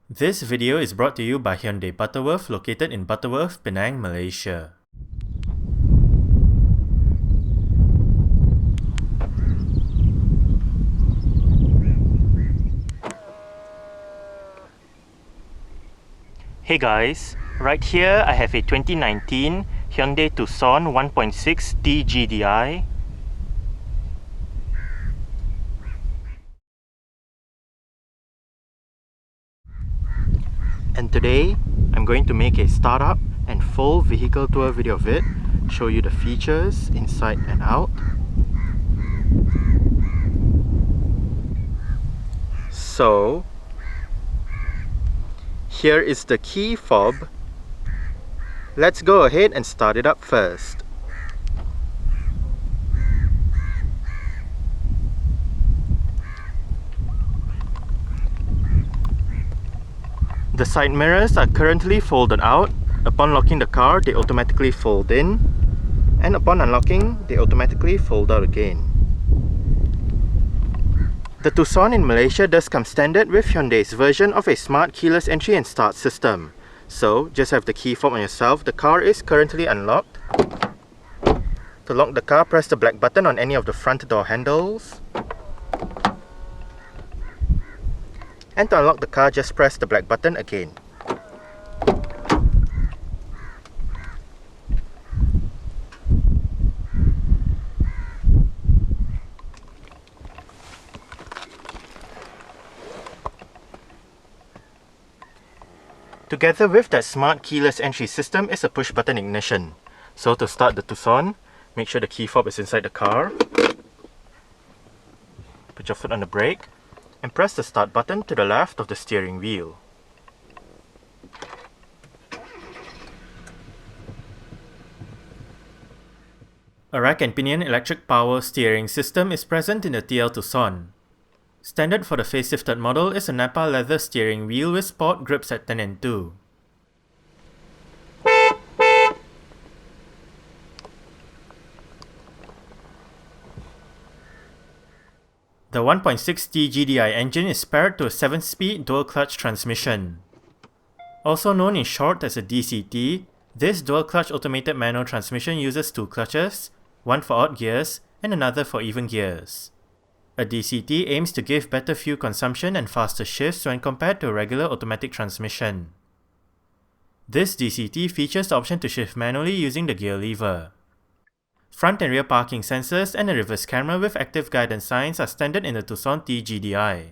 This video is brought to you by Hyundai Butterworth, located in Butterworth, Penang, Malaysia. Hey guys, right here I have a 2019 Hyundai Tucson 1.6 T-GDi. And today, I'm going to make a startup and full vehicle tour video of it, show you the features inside and out. So, here is the key fob. Let's go ahead and start it up first. The side mirrors are currently folded out. Upon locking the car, they automatically fold in, and upon unlocking, they automatically fold out again. The Tucson in Malaysia does come standard with Hyundai's version of a smart keyless entry and start system. So, just have the key fob on yourself. The car is currently unlocked. To lock the car, press the black button on any of the front door handles. And to unlock the car, just press the black button again. Together with that smart keyless entry system is a push button ignition. So to start the Tucson, make sure the key fob is inside the car. Put your foot on the brake and press the start button to the left of the steering wheel. A rack and pinion electric power steering system is present in the TL Tucson. Standard for the facelifted model is a Napa leather steering wheel with sport grips at 10 and 2. The 1.6 T-GDi engine is paired to a 7-speed dual-clutch transmission. Also known in short as a DCT, this dual-clutch automated manual transmission uses two clutches, one for odd gears and another for even gears. A DCT aims to give better fuel consumption and faster shifts when compared to a regular automatic transmission. This DCT features the option to shift manually using the gear lever. Front and rear parking sensors and a reverse camera with active guidance signs are standard in the Tucson T-GDi.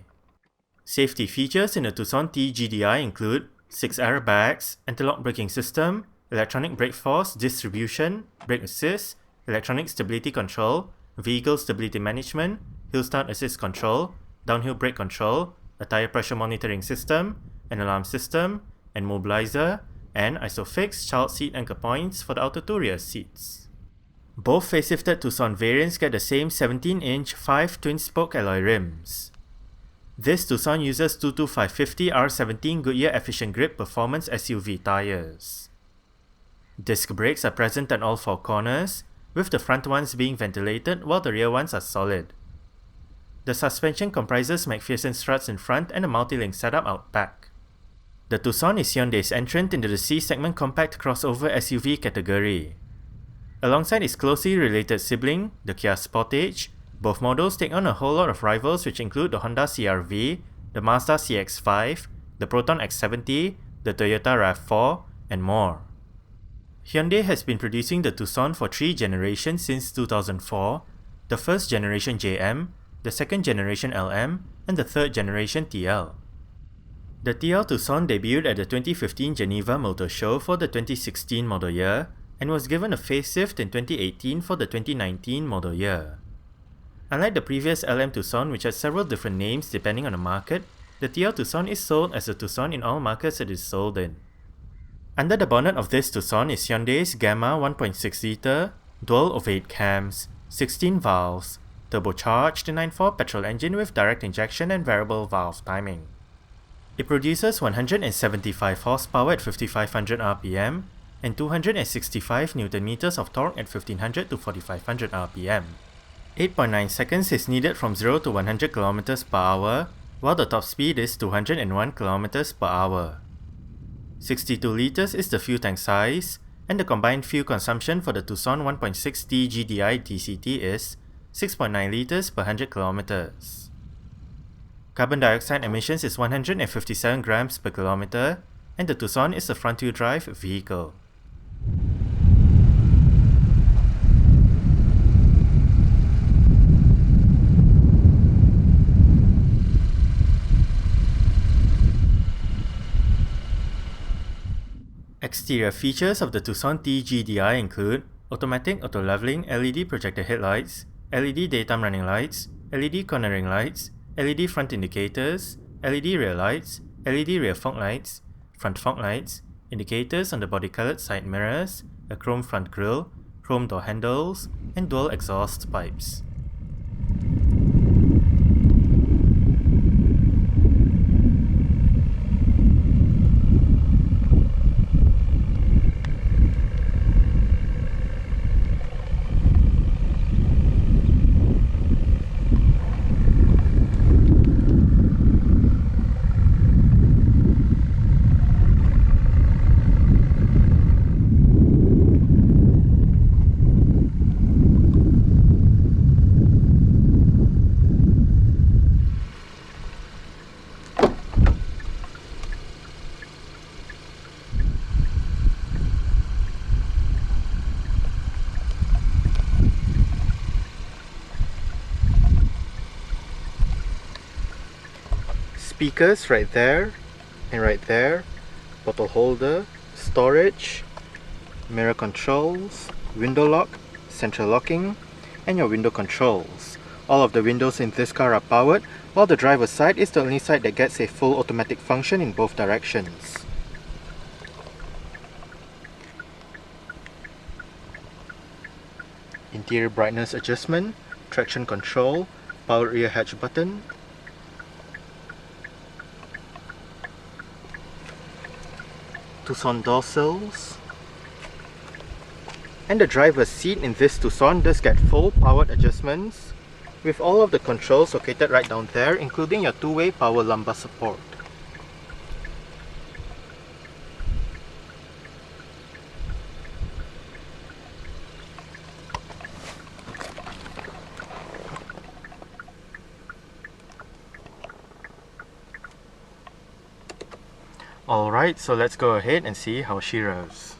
Safety features in the Tucson T-GDi include 6 airbags, anti-lock braking system, electronic brake force distribution, brake assist, electronic stability control, vehicle stability management, hill start assist control, downhill brake control, a tire pressure monitoring system, an alarm system, and mobilizer, and ISOFIX child seat anchor points for the outer two rear seats. Both facelifted Tucson variants get the same 17-inch 5 twin-spoke alloy rims. This Tucson uses 225/50 R17 Goodyear Efficient Grip Performance SUV tires. Disc brakes are present at all four corners, with the front ones being ventilated while the rear ones are solid. The suspension comprises McPherson struts in front and a multi-link setup out back. The Tucson is Hyundai's entrant into the C-segment compact crossover SUV category. Alongside its closely related sibling, the Kia Sportage, both models take on a whole lot of rivals which include the Honda CR-V, the Mazda CX-5, the Proton X70, the Toyota RAV4, and more. Hyundai has been producing the Tucson for 3 generations since 2004, the first generation JM, the second generation LM, and the third generation TL. The TL Tucson debuted at the 2015 Geneva Motor Show for the 2016 model year, and was given a facelift in 2018 for the 2019 model year. Unlike the previous LM Tucson, which had several different names depending on the market, the TL Tucson is sold as a Tucson in all markets it is sold in. Under the bonnet of this Tucson is Hyundai's Gamma 1.6 litre, dual ovate cams, 16 valves, turbocharged 9.4 petrol engine with direct injection and variable valve timing. It produces 175 horsepower at 5500 RPM, and 265 Nm of torque at 1500 to 4500 RPM. 8.9 seconds is needed from 0 to 100 km per hour, while the top speed is 201 km per hour. 62 liters is the fuel tank size, and the combined fuel consumption for the Tucson 1.6 T-GDi DCT is 6.9 liters per 100 kilometers. Carbon dioxide emissions is 157 grams per kilometer, and the Tucson is a front-wheel drive vehicle. Exterior features of the Tucson T-GDi include automatic auto-leveling LED projector headlights, LED daytime running lights, LED cornering lights, LED front indicators, LED rear lights, LED rear fog lights, front fog lights, indicators on the body-colored side mirrors, a chrome front grille, chrome door handles, and dual exhaust pipes. Speakers right there and right there, bottle holder, storage, mirror controls, window lock, central locking, and your window controls. All of the windows in this car are powered, while the driver's side is the only side that gets a full automatic function in both directions. Interior brightness adjustment, traction control, power rear hatch button, Tucson door sills, and the driver's seat in this Tucson does get full powered adjustments with all of the controls located right down there, including your two-way power lumbar support. Alright, so let's go ahead and see how she rows.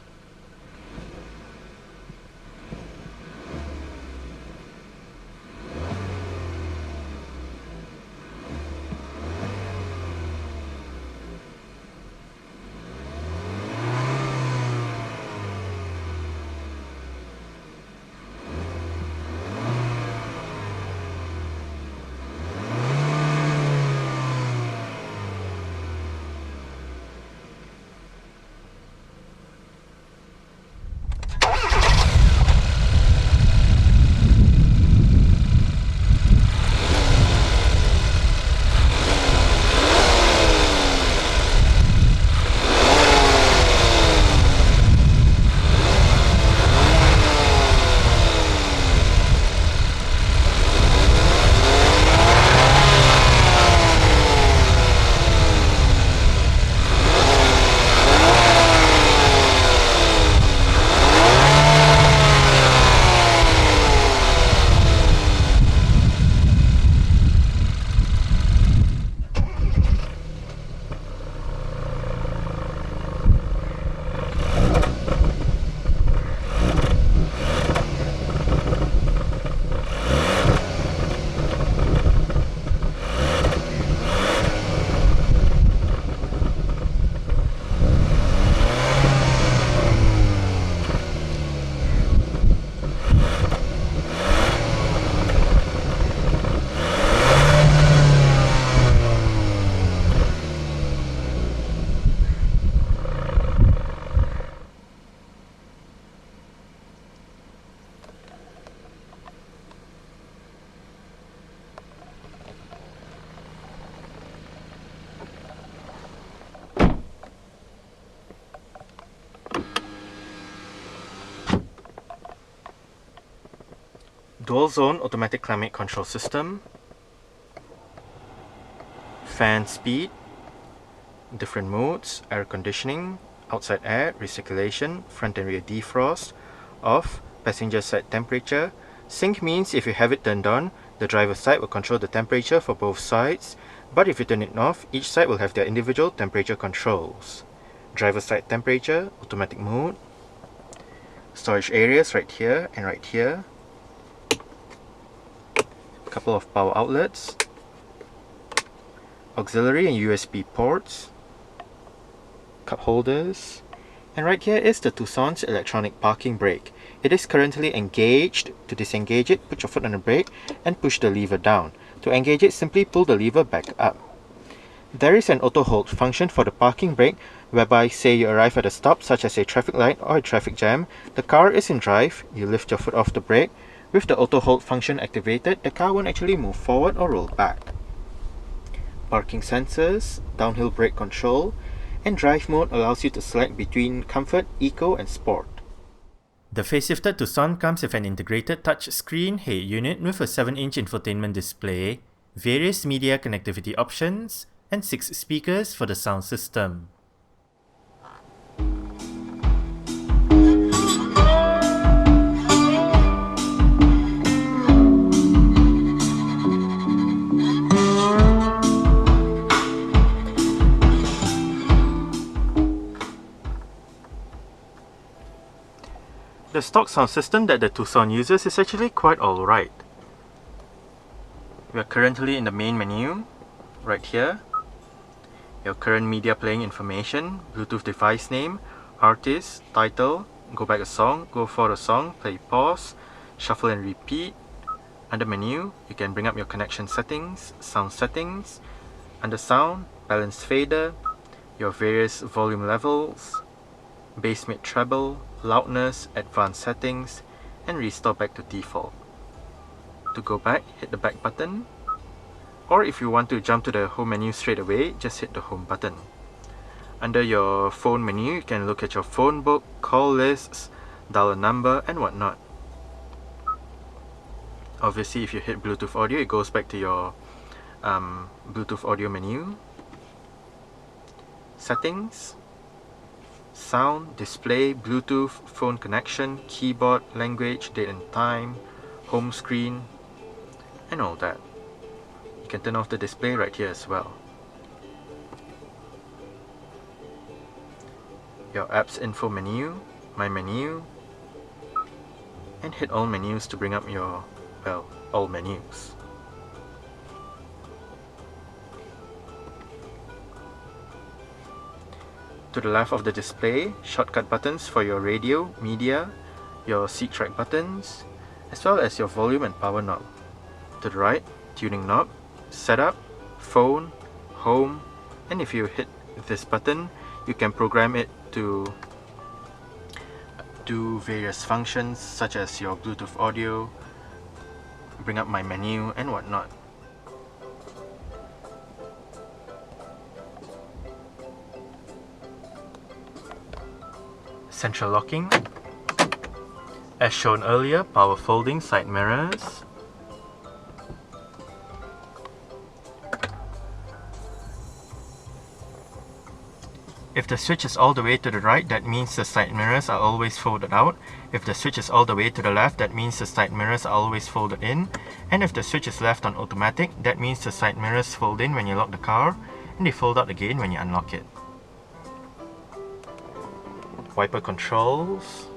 Dual zone automatic climate control system, fan speed, different modes, air conditioning, outside air, recirculation, front and rear defrost, off, passenger side temperature. Sync means if you have it turned on, the driver's side will control the temperature for both sides, but if you turn it off, each side will have their individual temperature controls. Driver's side temperature, automatic mode, storage areas right here and right here, a couple of power outlets, auxiliary and USB ports, cup holders, and right here is the Tucson's electronic parking brake. It is currently engaged. To disengage it, put your foot on the brake and push the lever down. To engage it, simply pull the lever back up. There is an auto hold function for the parking brake, whereby say you arrive at a stop such as a traffic light or a traffic jam, the car is in drive, you lift your foot off the brake. With the auto hold function activated, the car won't actually move forward or roll back. Parking sensors, downhill brake control, and drive mode allows you to select between comfort, eco, and sport. The facelifted Tucson comes with an integrated touchscreen head unit with a 7-inch infotainment display, various media connectivity options, and 6 speakers for the sound system. The stock sound system that the Tucson uses is actually quite alright. We are currently in the main menu, right here. Your current media playing information, Bluetooth device name, artist, title, go back a song, go for a song, play pause, shuffle and repeat. Under menu, you can bring up your connection settings, sound settings. Under sound, balance fader, your various volume levels, bass mid treble, loudness, advanced settings, and restore back to default. To go back, hit the back button, or if you want to jump to the home menu straight away, just hit the home button. Under your phone menu, you can look at your phone book, call lists, dial a number, and whatnot. Obviously, if you hit Bluetooth audio, it goes back to your Bluetooth audio menu. Settings, sound, display, Bluetooth, phone connection, keyboard, language, date and time, home screen, and all that. You can turn off the display right here as well. Your apps info menu, my menu, and hit all menus to bring up your, well, all menus. To the left of the display, shortcut buttons for your radio, media, your seat track buttons, as well as your volume and power knob. To the right, tuning knob, setup, phone, home, and if you hit this button, you can program it to do various functions such as your Bluetooth audio, bring up my menu, and whatnot. Central locking. As shown earlier, power folding side mirrors. If the switch is all the way to the right, that means the side mirrors are always folded out. If the switch is all the way to the left, that means the side mirrors are always folded in. And if the switch is left on automatic, that means the side mirrors fold in when you lock the car, and they fold out again when you unlock it. Wiper controls,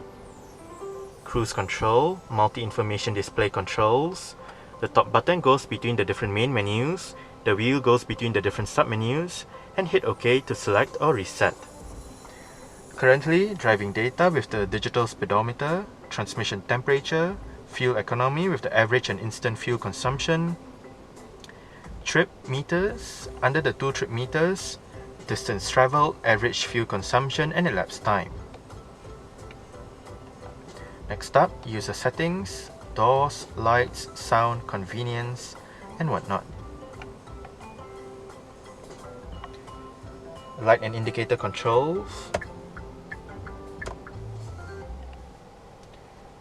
cruise control, multi-information display controls. The top button goes between the different main menus, the wheel goes between the different sub-menus, and hit OK to select or reset. Currently, driving data with the digital speedometer, transmission temperature, fuel economy with the average and instant fuel consumption, trip meters, under the 2 trip meters, distance traveled, average fuel consumption, and elapsed time. Next up, user settings, doors, lights, sound, convenience, and whatnot. Light and indicator controls,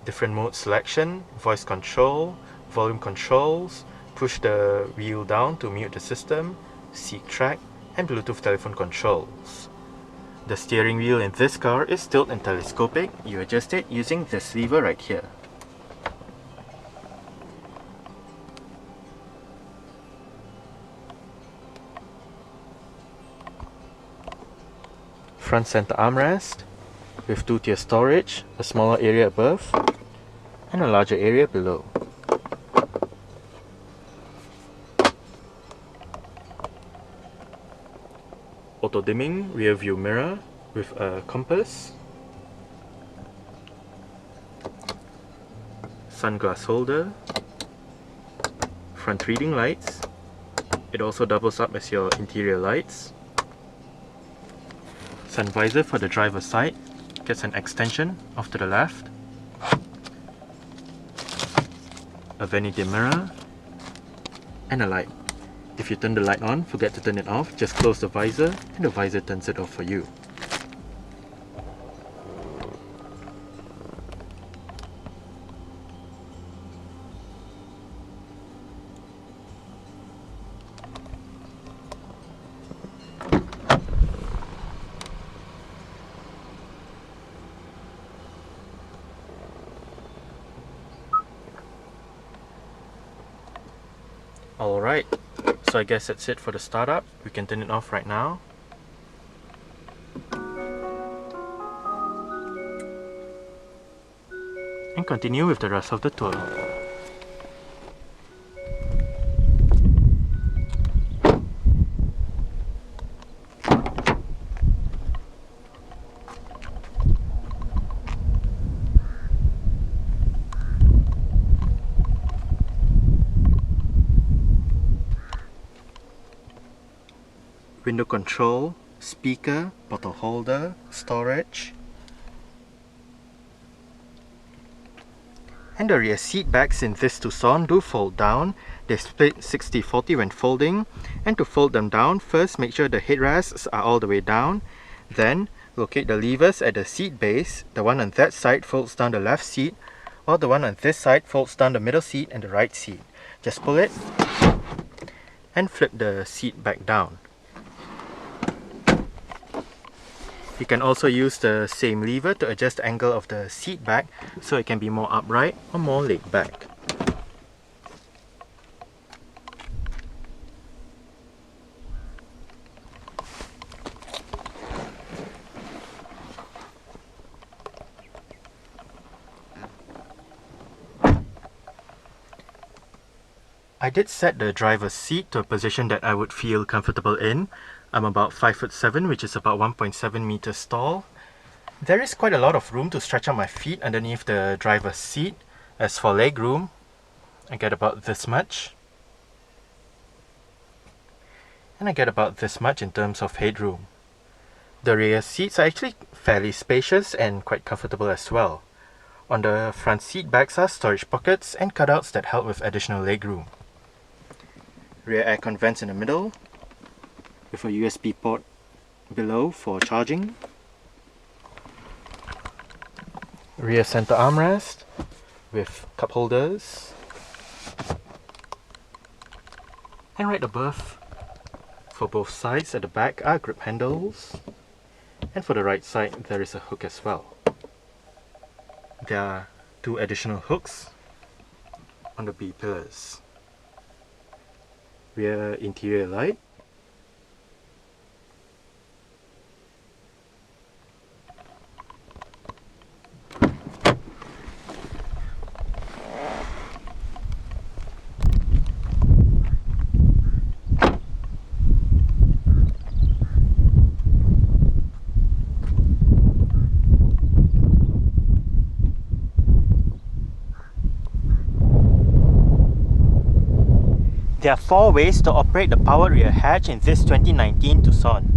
different mode selection, voice control, volume controls, push the wheel down to mute the system, seat track, and Bluetooth telephone controls. The steering wheel in this car is tilt and telescopic. You adjust it using this lever right here. Front center armrest with 2-tier storage, a smaller area above and a larger area below. Auto dimming rear view mirror with a compass, sunglass holder, front reading lights. It also doubles up as your interior lights. Sun visor for the driver's side gets an extension off to the left, a vanity mirror, and a light. If you turn the light on, forget to turn it off, just close the visor and the visor turns it off for you. Alright, so I guess that's it for the startup. We can turn it off right now. And continue with the rest of the tour. Window control, speaker, bottle holder, storage. And the rear seat backs in this Tucson do fold down. They split 60-40 when folding. And to fold them down, first make sure the headrests are all the way down. Then locate the levers at the seat base. The one on that side folds down the left seat, while the one on this side folds down the middle seat and the right seat. Just pull it and flip the seat back down. You can also use the same lever to adjust the angle of the seat back so it can be more upright or more laid back. I did set the driver's seat to a position that I would feel comfortable in. I'm about 5'7", which is about 1.7 meters tall. There is quite a lot of room to stretch out my feet underneath the driver's seat. As for leg room, I get about this much. And I get about this much in terms of headroom. The rear seats are actually fairly spacious and quite comfortable as well. On the front seat backs are storage pockets and cutouts that help with additional leg room. Rear aircon vents in the middle, with a USB port below for charging. Rear center armrest with cup holders. And right above, for both sides at the back are grip handles. And for the right side there is a hook as well. There are 2 additional hooks on the B pillars. Rear interior light. There are 4 ways to operate the powered rear hatch in this 2019 Tucson.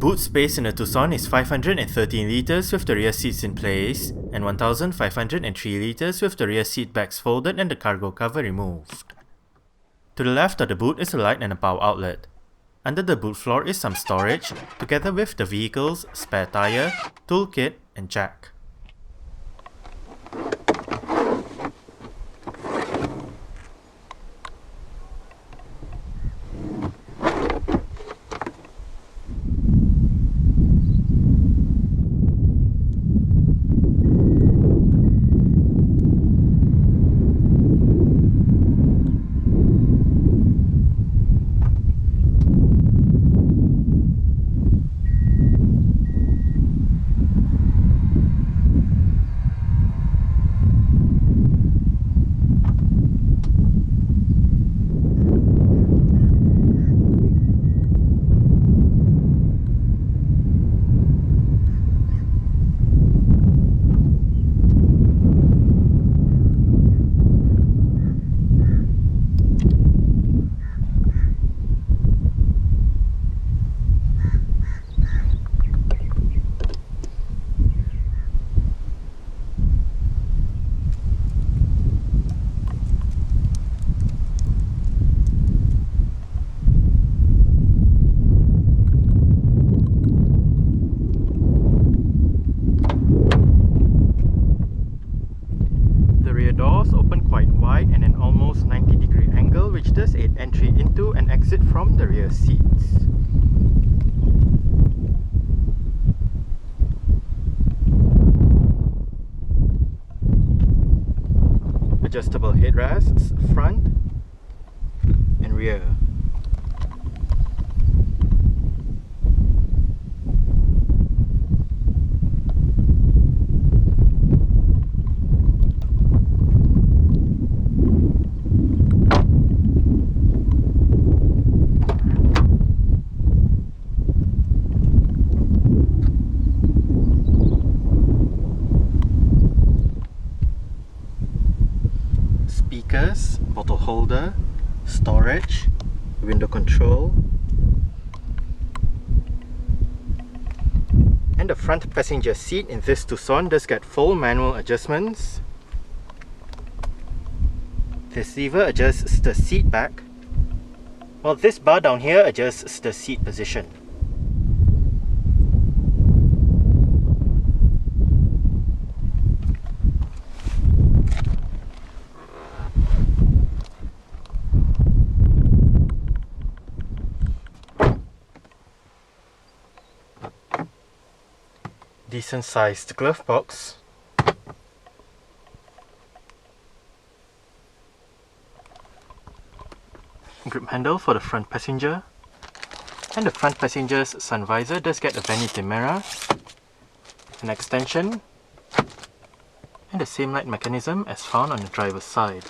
Boot space in the Tucson is 513 litres with the rear seats in place, and 1503 litres with the rear seat backs folded and the cargo cover removed. To the left of the boot is a light and a power outlet. Under the boot floor is some storage, together with the vehicle's spare tyre, toolkit, and jack. Doors open quite wide and an almost 90-degree angle, which does aid entry into and exit from the rear seats. Adjustable headrests, front and rear. Speakers, bottle holder, storage, window control, and the front passenger seat in this Tucson does get full manual adjustments. This lever adjusts the seat back, while this bar down here adjusts the seat position. Decent sized glove box, grip handle for the front passenger, and the front passenger's sun visor does get a vanity mirror, an extension, and the same light mechanism as found on the driver's side.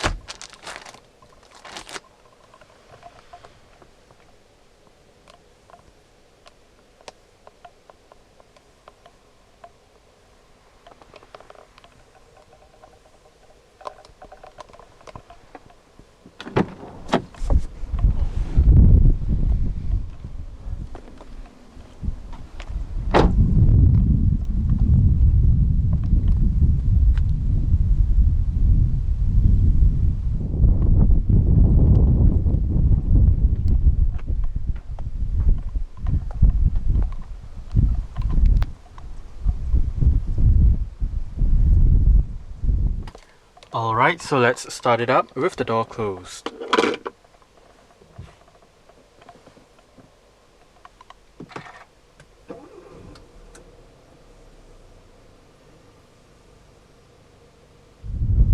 Alright, so let's start it up with the door closed.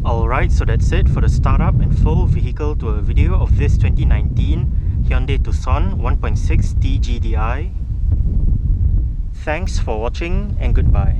Alright, so that's it for the startup and full vehicle tour video of this 2019 Hyundai Tucson 1.6 T-GDi. Thanks for watching and goodbye.